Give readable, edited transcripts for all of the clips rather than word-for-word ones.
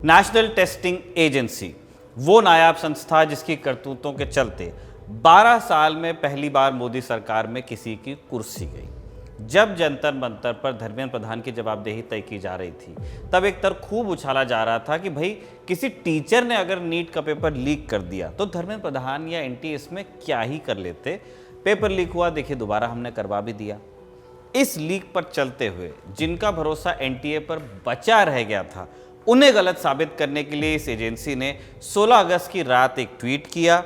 National testing agency वो नायाब संस्था जिसकी करतूतों के चलते 12 साल में पहली बार मोदी सरकार में किसी की कुर्सी गई। जब जंतर मंतर पर धर्मेंद्र प्रधान की जवाबदेही तय की जा रही थी, तब एक तर्क खूब उछाला जा रहा था कि भाई किसी टीचर ने अगर नीट का पेपर लीक कर दिया तो धर्मेंद्र प्रधान या एनटीए इसमें क्या ही कर लेते। पेपर लीक हुआ, देखिए दोबारा हमने करवा भी दिया। इस लीक पर चलते हुए जिनका भरोसा एनटीए पर बचा रह गया था, उन्हें गलत साबित करने के लिए इस एजेंसी ने 16 अगस्त की रात एक ट्वीट किया,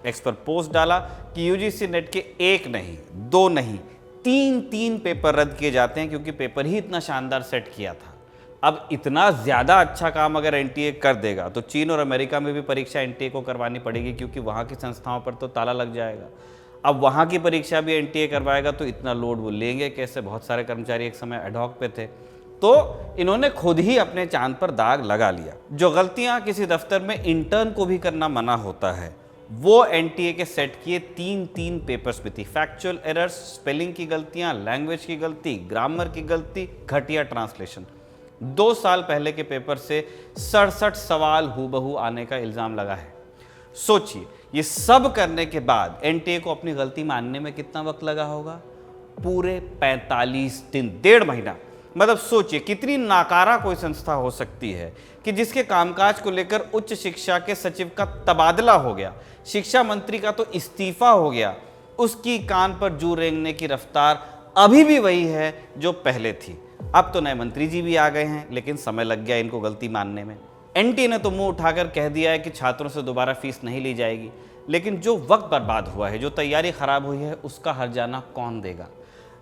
एक्स पर पोस्ट डाला कि यूजीसी नेट के एक नहीं, दो नहीं, तीन पेपर रद्द किए जाते हैं क्योंकि पेपर ही इतना शानदार सेट किया था। अब इतना ज़्यादा अच्छा काम अगर एनटीए कर देगा तो चीन और अमेरिका में भी परीक्षा एनटीए को करवानी पड़ेगी क्योंकि वहाँ की संस्थाओं पर तो ताला लग जाएगा। अब वहाँ की परीक्षा भी एनटीए करवाएगा तो इतना लोड वो लेंगे कैसे। बहुत सारे कर्मचारी एक समय एडहॉक पे थे, तो इन्होंने खुद ही अपने चांद पर दाग लगा लिया। जो गलतियां किसी दफ्तर में इंटर्न को भी करना मना होता है, वो एनटीए के सेट किए तीन पेपर्स में थी। फैक्चुअल एरर्स, स्पेलिंग की गलतियां, लैंग्वेज की गलती, ग्रामर की गलती, घटिया ट्रांसलेशन। 2 साल पहले के पेपर से 67 सवाल हूबहू आने का इल्जाम लगा है। सोचिए, ये सब करने के बाद एनटीए को अपनी गलती मानने में कितना वक्त लगा होगा? पूरे 45 दिन, 1.5 महीना। मतलब सोचिए कितनी नाकारा कोई संस्था हो सकती है कि जिसके कामकाज को लेकर उच्च शिक्षा के सचिव का तबादला हो गया, शिक्षा मंत्री का तो इस्तीफा हो गया, उसकी कान पर जू रेंगने की रफ्तार अभी भी वही है जो पहले थी। अब तो नए मंत्री जी भी आ गए हैं, लेकिन समय लग गया इनको गलती मानने में। एनटीए ने तो मुंह उठाकर कह दिया है कि छात्रों से दोबारा फीस नहीं ली जाएगी, लेकिन जो वक्त बर्बाद हुआ है, जो तैयारी खराब हुई है, उसका हर्जाना कौन देगा?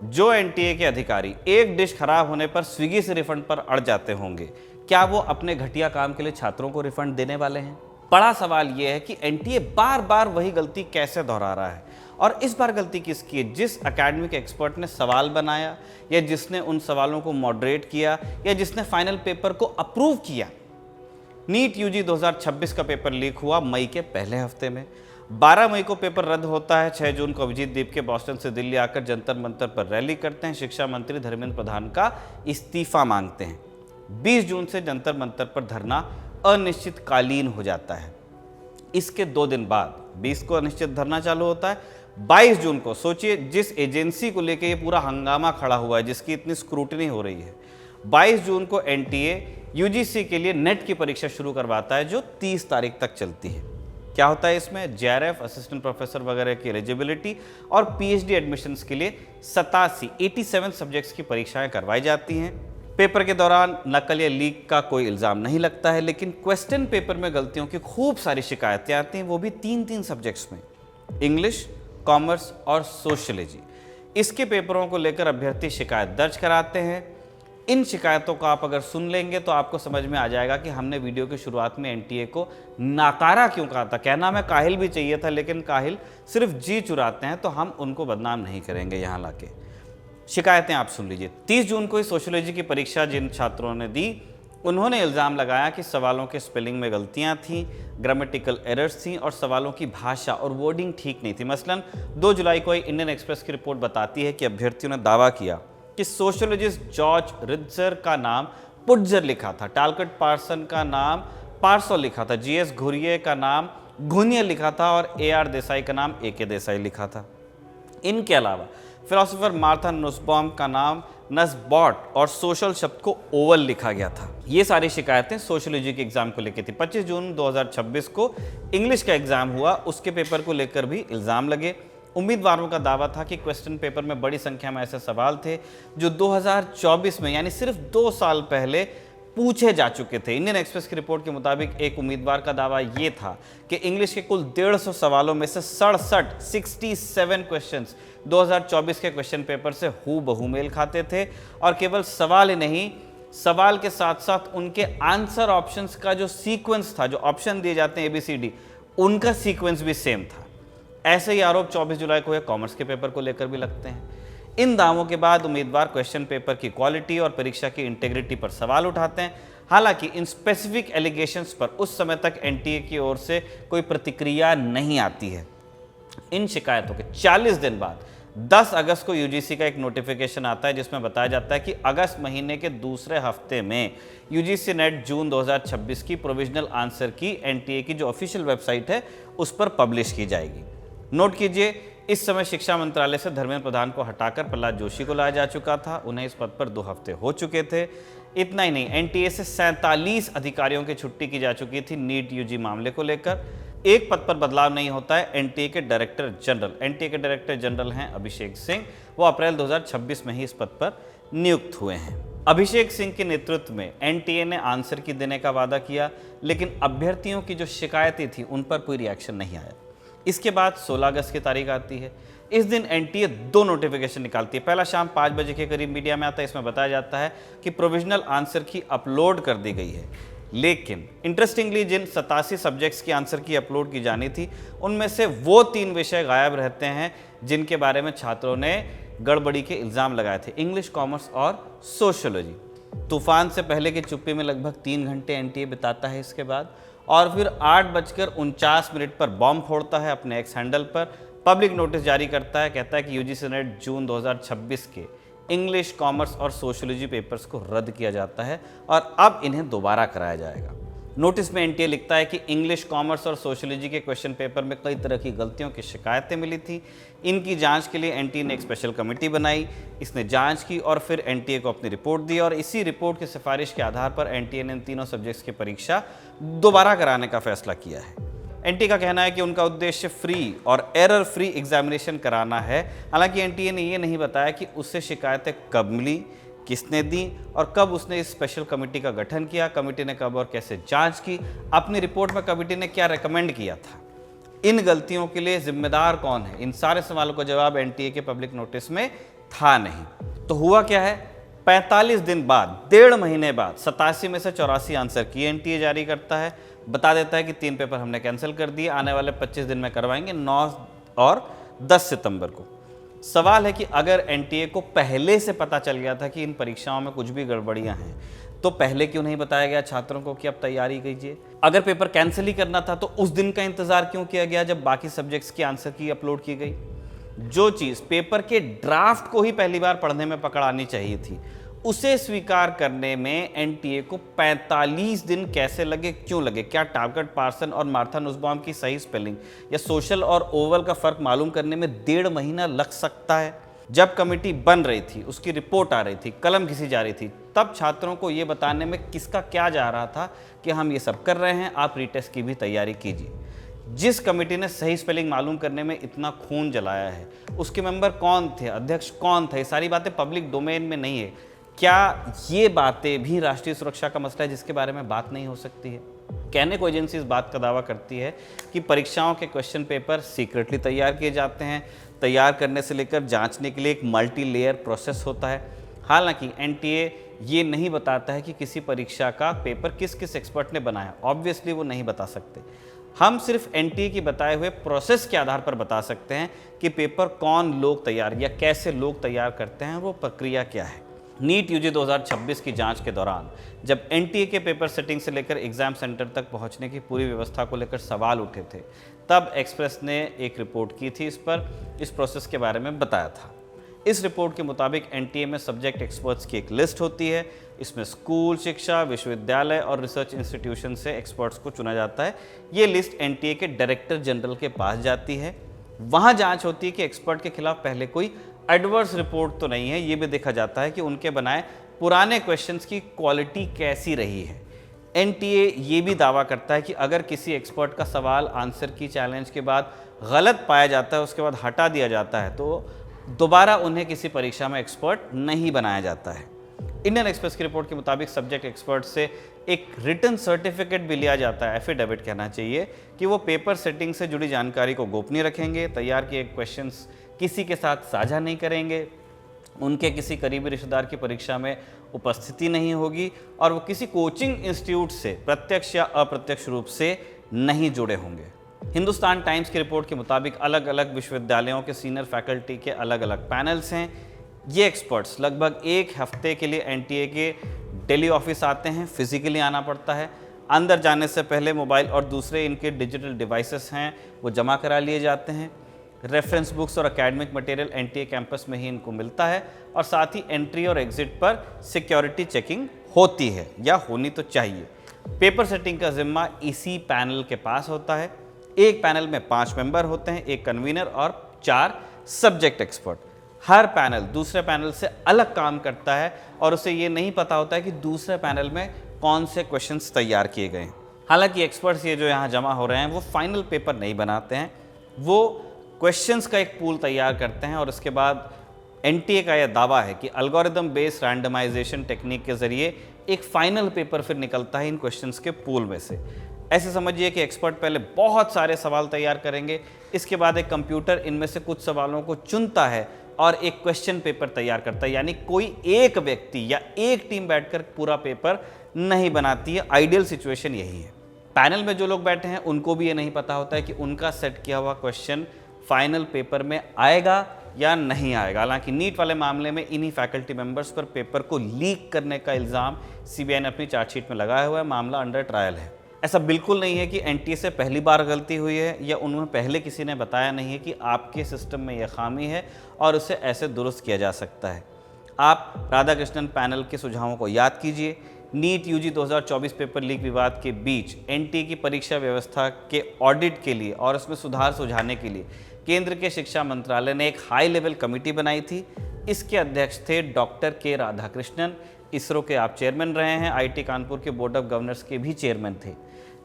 जो एनटीए के अधिकारी एक डिश खराब होने पर स्विगी से रिफंड पर अड़ जाते होंगे, क्या वो अपने घटिया काम के लिए छात्रों को रिफंड देने वाले हैं? बड़ा सवाल यह है कि एनटीए बार बार वही गलती कैसे दोहरा रहा है, और इस बार गलती किसकी है? जिस एकेडमिक एक्सपर्ट ने सवाल बनाया, या जिसने उन सवालों को मॉडरेट किया, या जिसने फाइनल पेपर को अप्रूव किया। नीट यूजी 2026 का पेपर लीक हुआ मई के पहले हफ्ते में। 12 मई को पेपर रद्द होता है। 6 जून को अभिजीत दीप के बॉस्टन से दिल्ली आकर जंतर मंतर पर रैली करते हैं, शिक्षा मंत्री धर्मेंद्र प्रधान का इस्तीफा मांगते हैं। 20 जून से जंतर मंतर पर धरना अनिश्चितकालीन हो जाता है। इसके 2 दिन बाद 20 को अनिश्चित धरना चालू होता है। 22 जून को सोचिए, जिस एजेंसी को लेकर ये पूरा हंगामा खड़ा हुआ है, जिसकी इतनी स्क्रूटनी हो रही है, 22 जून को एनटीए यूजीसी के लिए नेट की परीक्षा शुरू करवाता है जो 30 तारीख तक चलती है। क्या होता है इसमें? जेआरएफ, असिस्टेंट प्रोफेसर वगैरह की एलिजिबिलिटी और पीएचडी एडमिशन्स के लिए 87 सब्जेक्ट्स की परीक्षाएं करवाई जाती हैं। पेपर के दौरान नकल या लीक का कोई इल्ज़ाम नहीं लगता है, लेकिन क्वेश्चन पेपर में गलतियों की खूब सारी शिकायतें आती हैं, वो भी 3 सब्जेक्ट्स में, इंग्लिश, कॉमर्स और सोशलॉजी। इसके पेपरों को लेकर अभ्यर्थी शिकायत दर्ज कराते हैं। इन शिकायतों को आप अगर सुन लेंगे तो आपको समझ में आ जाएगा कि हमने वीडियो की शुरुआत में एनटीए को नाकारा क्यों कहा था। कहना हमें काहिल भी चाहिए था, लेकिन काहिल सिर्फ जी चुराते हैं, तो हम उनको बदनाम नहीं करेंगे यहाँ लाके। शिकायतें आप सुन लीजिए। 30 जून को इस सोशियोलॉजी की परीक्षा जिन छात्रों ने दी, उन्होंने इल्ज़ाम लगाया कि सवालों के स्पेलिंग में गलतियाँ थीं, ग्रामेटिकल एरर्स थीं और सवालों की भाषा और वर्डिंग ठीक नहीं थी। मसलन 2 जुलाई को इंडियन एक्सप्रेस की रिपोर्ट बताती है कि अभ्यर्थियों ने दावा किया कि सोशियोलॉजिस्ट जॉर्ज रिट्जर का नाम पुट्जर लिखा था, टालकट पार्सन का नाम पार्सो लिखा था, जीएस घुरिये का नाम घुनियर लिखा था और एआर देसाई का नाम एके देसाई लिखा था। इनके अलावा फिलोसोफर मार्था नुसबॉम का नाम नसबॉट और सोशल शब्द को ओवल लिखा गया था। ये सारी शिकायतें सोशियोलॉजी के एग्जाम को लेकर थी। 25 जून 2026 को इंग्लिश का एग्जाम हुआ, उसके पेपर को लेकर भी इल्ज़ाम लगे। उम्मीदवारों का दावा था कि क्वेश्चन पेपर में बड़ी संख्या में ऐसे सवाल थे जो 2024 में, यानी सिर्फ 2 साल पहले पूछे जा चुके थे। इंडियन एक्सप्रेस की रिपोर्ट के मुताबिक एक उम्मीदवार का दावा ये था कि इंग्लिश के कुल 150 सवालों में से 67 क्वेश्चंस 2024 के क्वेश्चन पेपर से हूबहू मेल खाते थे, और केवल सवाल ही नहीं, सवाल के साथ साथ उनके आंसर ऑप्शंस का जो सीक्वेंस था, जो ऑप्शन दिए जाते हैं ABCD, उनका सीक्वेंस भी सेम था। ऐसे ही आरोप 24 जुलाई को कॉमर्स के पेपर को लेकर भी लगते हैं। इन दावों के बाद उम्मीदवार क्वेश्चन पेपर की क्वालिटी और परीक्षा की इंटेग्रिटी पर सवाल उठाते हैं। हालांकि इन स्पेसिफिक एलिगेशंस पर उस समय तक एनटीए की ओर से कोई प्रतिक्रिया नहीं आती है। इन शिकायतों के 40 दिन बाद 10 अगस्त को यूजीसी का एक नोटिफिकेशन आता है जिसमें बताया जाता है कि अगस्त महीने के दूसरे हफ्ते में यूजीसी नेट जून 2026 की प्रोविजनल आंसर की एनटीए की जो ऑफिशियल वेबसाइट है उस पर पब्लिश की जाएगी। नोट कीजिए, इस समय शिक्षा मंत्रालय से धर्मेंद्र प्रधान को हटाकर प्रहलाद जोशी को लाया जा चुका था। उन्हें इस पद पर 2 हफ्ते हो चुके थे। इतना ही नहीं, एनटीए से 47 अधिकारियों की छुट्टी की जा चुकी थी नीट यूजी मामले को लेकर। एक पद पर बदलाव नहीं होता है, एनटीए के डायरेक्टर जनरल। एनटीए के डायरेक्टर जनरल हैं अभिषेक सिंह। वो अप्रैल 2026 में ही इस पद पर नियुक्त हुए हैं। अभिषेक सिंह के नेतृत्व में एनटीए ने आंसर की देने का वादा किया, लेकिन अभ्यर्थियों की जो शिकायतें थी उन पर कोई रिएक्शन नहीं आया। इसके बाद 16 अगस्त की तारीख आती है। इस दिन एनटीए 2 नोटिफिकेशन निकालती है। पहला शाम 5 बजे के करीब मीडिया में आता है। इसमें बताया जाता है कि प्रोविजनल आंसर की अपलोड कर दी गई है, लेकिन इंटरेस्टिंगली जिन 87 सब्जेक्ट्स की आंसर की अपलोड की जानी थी उनमें से वो 3 विषय गायब रहते हैं जिनके बारे में छात्रों ने गड़बड़ी के इल्ज़ाम लगाए थे, इंग्लिश, कॉमर्स और सोशियोलॉजी। तूफान से पहले की चुप्पी में लगभग 3 घंटे एनटीए बिताता है इसके बाद, और फिर 8:49 पर बॉम्ब फोड़ता है अपने एक्स हैंडल पर, पब्लिक नोटिस जारी करता है, कहता है कि यूजीसी नेट जून 2026 के इंग्लिश, कॉमर्स और सोशियोलॉजी पेपर्स को रद्द किया जाता है और अब इन्हें दोबारा कराया जाएगा। नोटिस में एनटीए लिखता है कि इंग्लिश, कॉमर्स और सोशियोलॉजी के क्वेश्चन पेपर में कई तरह की गलतियों की शिकायतें मिली थी। इनकी जांच के लिए एनटीए ने एक स्पेशल कमेटी बनाई। इसने जांच की और फिर एनटीए को अपनी रिपोर्ट दी, और इसी रिपोर्ट की सिफारिश के आधार पर एनटीए ने इन तीनों सब्जेक्ट्स की परीक्षा दोबारा कराने का फैसला किया है। एनटीए का कहना है कि उनका उद्देश्य फ्री और एरर फ्री एग्जामिनेशन कराना है। हालांकि एनटीए ने यह नहीं बताया कि उससे शिकायतें कब मिली, किसने दी और कब उसने इस स्पेशल कमेटी का गठन किया, कमेटी ने कब और कैसे जांच की, अपनी रिपोर्ट में कमेटी ने क्या रेकमेंड किया था, इन गलतियों के लिए जिम्मेदार कौन है, इन सारे सवालों का जवाब एनटीए के पब्लिक नोटिस में था नहीं। तो हुआ क्या है, 45 दिन बाद, 1.5 महीने बाद 87 में से 84 आंसर की एनटीए जारी करता है। बता देता है कि 3 पेपर हमने कैंसिल कर दिए, आने वाले 25 दिन में करवाएंगे, 9 और 10 सितंबर को। सवाल है कि अगर एनटीए को पहले से पता चल गया था कि इन परीक्षाओं में कुछ भी गड़बड़ियां हैं, तो पहले क्यों नहीं बताया गया छात्रों को कि अब तैयारी कीजिए। अगर पेपर कैंसिल ही करना था तो उस दिन का इंतजार क्यों किया गया जब बाकी सब्जेक्ट्स की आंसर की अपलोड की गई। जो चीज़ पेपर के ड्राफ्ट को ही पहली बार पढ़ने में पकड़ आनी चाहिए थी, उसे स्वीकार करने में एनटीए को 45 दिन कैसे लगे, क्यों लगे। क्या टारगेट पार्सन और मार्था नुसबाम की सही स्पेलिंग या सोशल और ओवल का फर्क मालूम करने में 1.5 महीना लग सकता है। जब कमेटी बन रही थी, उसकी रिपोर्ट आ रही थी, कलम घिसी जा रही थी, तब छात्रों को ये बताने में किसका क्या जा रहा था कि हम ये सब कर रहे हैं, आप रीटेस्ट की भी तैयारी कीजिए। जिस कमेटी ने सही स्पेलिंग मालूम करने में इतना खून जलाया है, उसके मेंबर कौन थे, अध्यक्ष कौन थे, ये सारी बातें पब्लिक डोमेन में नहीं है। क्या ये बातें भी राष्ट्रीय सुरक्षा का मसला है जिसके बारे में बात नहीं हो सकती है। कहने को एजेंसी इस बात का दावा करती है कि परीक्षाओं के क्वेश्चन पेपर सीक्रेटली तैयार किए जाते हैं। तैयार करने से लेकर जांचने के लिए एक मल्टी लेयर प्रोसेस होता है। हालांकि एनटीए ये नहीं बताता है कि किसी परीक्षा का पेपर किस किस एक्सपर्ट ने बनाया। ऑब्वियसली वो नहीं बता सकते। हम सिर्फ एनटीए की बताए हुए प्रोसेस के आधार पर बता सकते हैं कि पेपर कौन लोग तैयार या कैसे लोग तैयार करते हैं, वो प्रक्रिया क्या है। नीट यूजी 2026 की जांच के दौरान जब एनटीए के पेपर सेटिंग से लेकर एग्जाम सेंटर तक पहुंचने की पूरी व्यवस्था को लेकर सवाल उठे थे, तब एक्सप्रेस ने एक रिपोर्ट की थी, इस प्रोसेस के बारे में बताया था। इस रिपोर्ट के मुताबिक एनटीए में सब्जेक्ट एक्सपर्ट्स की एक लिस्ट होती है। इसमें स्कूल शिक्षा, विश्वविद्यालय और रिसर्च इंस्टीट्यूशन से एक्सपर्ट्स को चुना जाता है। ये लिस्ट एनटीए के डायरेक्टर जनरल के पास जाती है। वहाँ जांच होती है कि एक्सपर्ट के खिलाफ पहले कोई एडवर्स रिपोर्ट तो नहीं है। ये भी देखा जाता है कि उनके बनाए पुराने क्वेश्चंस की क्वालिटी कैसी रही है। एनटीए ये भी दावा करता है कि अगर किसी एक्सपर्ट का सवाल आंसर की चैलेंज के बाद गलत पाया जाता है, उसके बाद हटा दिया जाता है, तो दोबारा उन्हें किसी परीक्षा में एक्सपर्ट नहीं बनाया जाता है। इंडियन एक्सप्रेस की रिपोर्ट के मुताबिक सब्जेक्ट एक्सपर्ट से एक रिटन सर्टिफिकेट भी लिया जाता है, एफिडेविट कहना चाहिए, कि वो पेपर सेटिंग से जुड़ी जानकारी को गोपनीय रखेंगे, तैयार किए क्वेश्चंस किसी के साथ साझा नहीं करेंगे, उनके किसी करीबी रिश्तेदार की परीक्षा में उपस्थिति नहीं होगी और वो किसी कोचिंग इंस्टीट्यूट से प्रत्यक्ष या अप्रत्यक्ष रूप से नहीं जुड़े होंगे। हिंदुस्तान टाइम्स की रिपोर्ट के मुताबिक अलग अलग विश्वविद्यालयों के सीनियर फैकल्टी के अलग अलग पैनल्स हैं। ये एक्सपर्ट्स लगभग 1 हफ्ते के लिए एनटीए के दिल्ली ऑफिस आते हैं, फिजिकली आना पड़ता है। अंदर जाने से पहले मोबाइल और दूसरे इनके डिजिटल डिवाइसेस हैं वो जमा करा लिए जाते हैं। रेफरेंस बुक्स और एकेडमिक मटेरियल एनटीए कैंपस में ही इनको मिलता है और साथ ही एंट्री और एग्जिट पर सिक्योरिटी चेकिंग होती है या होनी तो चाहिए। पेपर सेटिंग का जिम्मा इसी पैनल के पास होता है। एक पैनल में 5 मेंबर होते हैं, एक कन्वीनर और 4 सब्जेक्ट एक्सपर्ट। हर पैनल दूसरे पैनल से अलग काम करता है और उसे ये नहीं पता होता है कि दूसरे पैनल में कौन से क्वेश्चंस तैयार किए गए हैं। हालांकि एक्सपर्ट्स ये जो यहाँ जमा हो रहे हैं वो फाइनल पेपर नहीं बनाते हैं, वो क्वेश्चंस का एक पूल तैयार करते हैं और उसके बाद एनटीए का यह दावा है कि एल्गोरिदम बेस्ड रैंडमाइजेशन टेक्निक के जरिए एक फाइनल पेपर फिर निकलता है इन क्वेश्चंस के पूल में से। ऐसे समझिए कि एक्सपर्ट पहले बहुत सारे सवाल तैयार करेंगे, इसके बाद एक कंप्यूटर इनमें से कुछ सवालों को चुनता है और एक क्वेश्चन पेपर तैयार करता है। यानी कोई एक व्यक्ति या एक टीम बैठकर पूरा पेपर नहीं बनाती है। आइडियल सिचुएशन यही है। पैनल में जो लोग बैठे हैं उनको भी ये नहीं पता होता है कि उनका सेट किया हुआ क्वेश्चन फाइनल पेपर में आएगा या नहीं आएगा। हालांकि नीट वाले मामले में इन्हीं फैकल्टी मेंबर्स पर पेपर को लीक करने का इल्ज़ाम सीबीआई ने अपनी चार्जशीट में लगाया हुआ है। मामला अंडर ट्रायल है। ऐसा बिल्कुल नहीं है कि एनटीए से पहली बार गलती हुई है या उन्हें पहले किसी ने बताया नहीं है कि आपके सिस्टम में यह खामी है और उसे ऐसे दुरुस्त किया जा सकता है। आप राधाकृष्णन पैनल के सुझावों को याद कीजिए। नीट यूजी 2024 पेपर लीक विवाद के बीच एनटीए की परीक्षा व्यवस्था के ऑडिट के लिए और उसमें सुधार सुझाने के लिए केंद्र के शिक्षा मंत्रालय ने एक हाई लेवल कमेटी बनाई थी। इसके अध्यक्ष थे डॉक्टर के राधाकृष्णन। इसरो के आप चेयरमैन रहे हैं, आईटी कानपुर के बोर्ड ऑफ गवर्नर्स के भी चेयरमैन थे।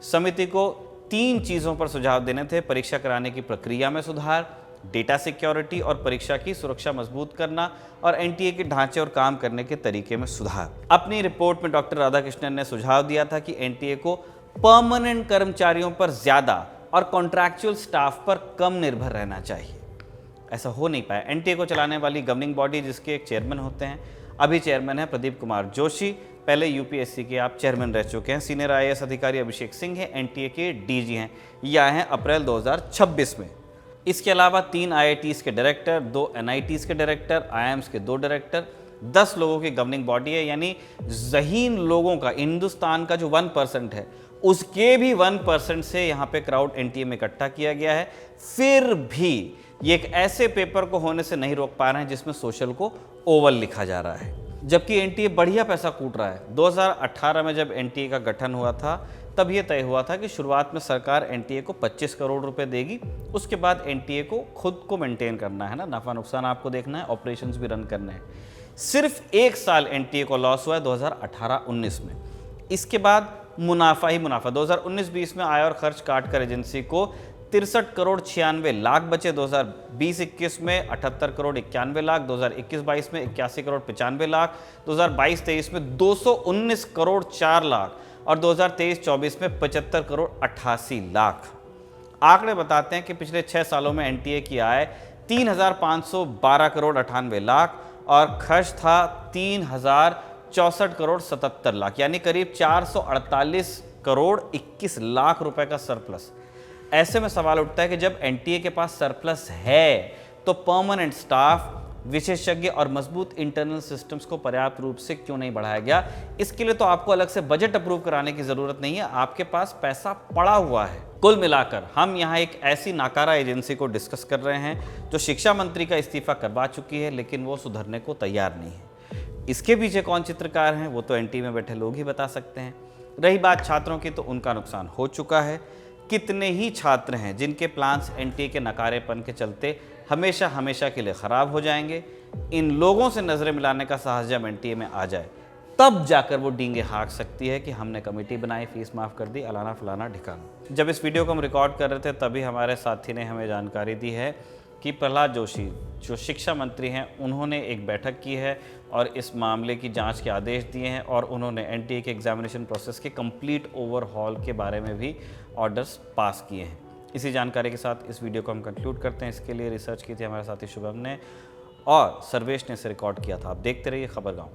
समिति को 3 चीज़ों पर सुझाव देने थे: परीक्षा कराने की प्रक्रिया में सुधार, डेटा सिक्योरिटी और परीक्षा की सुरक्षा मजबूत करना, और एनटीए के ढांचे और काम करने के तरीके में सुधार। अपनी रिपोर्ट में डॉक्टर राधाकृष्णन ने सुझाव दिया था कि एनटीए को परमानेंट कर्मचारियों पर ज़्यादा और कॉन्ट्रैक्चुअल स्टाफ पर कम निर्भर रहना चाहिए। ऐसा हो नहीं पाया। एनटीए को चलाने वाली गवर्निंग बॉडी जिसके एक चेयरमैन होते हैं, अभी चेयरमैन है प्रदीप कुमार जोशी, पहले यूपीएससी के आप चेयरमैन रह चुके हैं। सीनियर आईएएस अधिकारी अभिषेक सिंह हैं, एनटीए के डीजी हैं, ये आए हैं अप्रैल 2026 में। इसके अलावा 3 आईआईटीज़ के डायरेक्टर, 2 एनआईटीज़ के डायरेक्टर, आईआईएम्स के 2 डायरेक्टर, 10 लोगों की गवर्निंग बॉडी है। यानी ज़हीन लोगों का, हिंदुस्तान का जो 1% है उसके भी 1% से यहाँ पे क्राउड एनटीए में इकट्ठा किया गया है। फिर भी ये एक ऐसे पेपर को होने से नहीं रोक पा रहे हैं जिसमें सोशल को ओवल लिखा जा रहा है, जबकि एनटीए बढ़िया पैसा कूट रहा है। 2018 में जब एनटीए का गठन हुआ था तब ये तय हुआ था कि शुरुआत में सरकार एनटीए को 25 करोड़ रुपए देगी, उसके बाद एनटीए को खुद को मेंटेन करना है ना, नफा नुकसान आपको देखना है, ऑपरेशंस भी रन करने हैं। सिर्फ 1 साल एनटीए को लॉस हुआ है 2018-19 में। इसके बाद मुनाफा ही मुनाफा। 2019-20 में आय और खर्च काट कर एजेंसी को 63 करोड़ 96 लाख बचे। 2020-21 में 78 करोड़ 91 लाख, 2021-22 में 81 करोड़ 95 लाख, 2022-23 में 219 करोड़ 4 लाख और 2023-24 में 75 करोड़ 88 लाख। आंकड़े बताते हैं कि पिछले 6 सालों में एनटीए की आय 3,512 करोड़ 98 लाख और खर्च था 3,064 करोड़ 77 लाख, यानी करीब 448 करोड़ 21 लाख रुपए का सरप्लस। ऐसे में सवाल उठता है कि जब एनटीए के पास सरप्लस है तो परमानेंट स्टाफ, विशेषज्ञ और मजबूत इंटरनल सिस्टम्स को पर्याप्त रूप से क्यों नहीं बढ़ाया गया? इसके लिए तो आपको अलग से बजट अप्रूव कराने की जरूरत नहीं है, आपके पास पैसा पड़ा हुआ है। कुल मिलाकर हम यहाँ एक ऐसी नाकारा एजेंसी को डिस्कस कर रहे हैं जो शिक्षा मंत्री का इस्तीफा करवा चुकी है, लेकिन वो सुधरने को तैयार नहीं है। इसके पीछे कौन चित्रकार हैं वो तो एनटीए में बैठे लोग ही बता सकते हैं। रही बात छात्रों की, तो उनका नुकसान हो चुका है। कितने ही छात्र हैं जिनके प्लान्स एनटीए के नकारेपन के चलते हमेशा हमेशा के लिए ख़राब हो जाएंगे। इन लोगों से नज़रें मिलाने का साहस जब एनटीए में आ जाए तब जाकर वो डींगे हाँक सकती है कि हमने कमेटी बनाई, फीस माफ़ कर दी, अलाना फलाना ढिकाना। जब इस वीडियो को हम रिकॉर्ड कर रहे थे तभी हमारे साथी ने हमें जानकारी दी है कि प्रहलाद जोशी जो शिक्षा मंत्री हैं उन्होंने एक बैठक की है और इस मामले की जांच के आदेश दिए हैं और उन्होंने एनटीए के एग्जामिनेशन प्रोसेस के कंप्लीट ओवरहॉल के बारे में भी ऑर्डर्स पास किए हैं। इसी जानकारी के साथ इस वीडियो को हम कंक्लूड करते हैं। इसके लिए रिसर्च की थी हमारे साथी शुभम ने और सर्वेश ने इसे रिकॉर्ड किया था। आप देखते रहिए खबर गाँव।